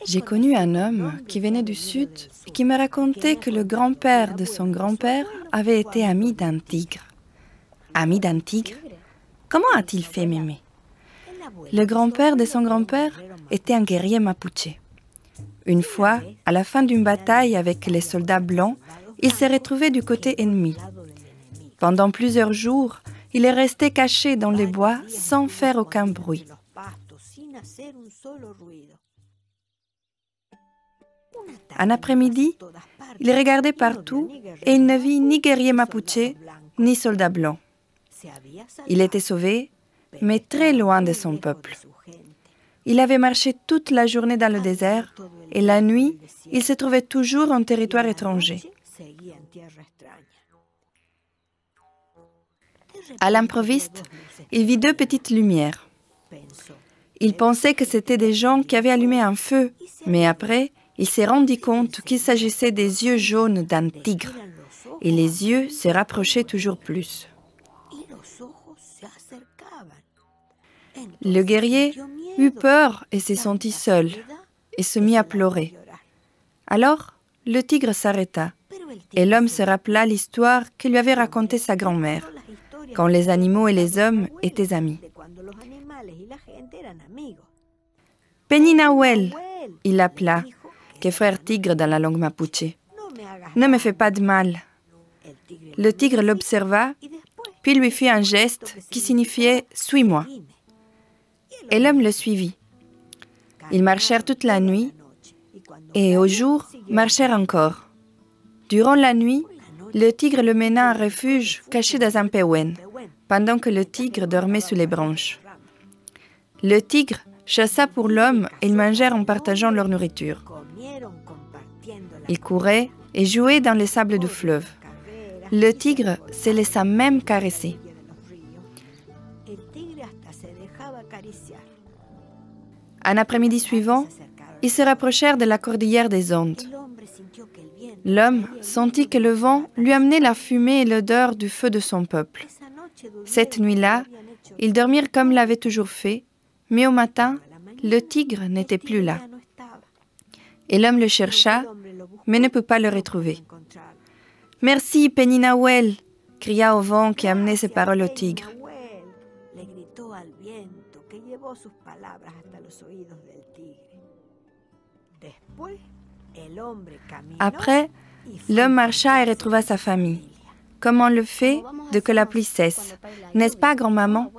J'ai connu un homme qui venait du sud et qui me racontait que le grand-père de son grand-père avait été ami d'un tigre. Ami d'un tigre? Comment a-t-il fait Mémé? Le grand-père de son grand-père était un guerrier mapuche. Une fois, à la fin d'une bataille avec les soldats blancs, il s'est retrouvé du côté ennemi. Pendant plusieurs jours, il est resté caché dans les bois sans faire aucun bruit. Un après-midi, il regardait partout et il ne vit ni guerrier mapuche, ni soldat blanc. Il était sauvé, mais très loin de son peuple. Il avait marché toute la journée dans le désert et la nuit, il se trouvait toujours en territoire étranger. À l'improviste, il vit deux petites lumières. Il pensait que c'étaient des gens qui avaient allumé un feu, mais après, il s'est rendu compte qu'il s'agissait des yeux jaunes d'un tigre, et les yeux se rapprochaient toujours plus. Le guerrier eut peur et s'est senti seul, et se mit à pleurer. Alors, le tigre s'arrêta, et l'homme se rappela l'histoire que lui avait racontée sa grand-mère, quand les animaux et les hommes étaient amis. Peninahuel, il l'appela, que frère tigre dans la langue mapuche. Ne me fais pas de mal. Le tigre l'observa, puis lui fit un geste qui signifiait « suis-moi ». Et l'homme le suivit. Ils marchèrent toute la nuit, et au jour, marchèrent encore. Durant la nuit, le tigre le mena à un refuge caché dans un pewen, pendant que le tigre dormait sous les branches. Le tigre chassa pour l'homme et ils mangèrent en partageant leur nourriture. Ils couraient et jouaient dans les sables du fleuve. Le tigre se laissa même caresser. Un après-midi suivant, ils se rapprochèrent de la cordillère des Andes. L'homme sentit que le vent lui amenait la fumée et l'odeur du feu de son peuple. Cette nuit-là, ils dormirent comme l'avaient toujours fait, mais au matin, le tigre n'était plus là. Et l'homme le chercha, mais ne put pas le retrouver. « Merci, Peninahuel !» cria au vent qui amenait ces paroles au tigre. Après, l'homme marcha et retrouva sa famille, comme on le fait dès que la pluie cesse. N'est-ce pas, grand-maman?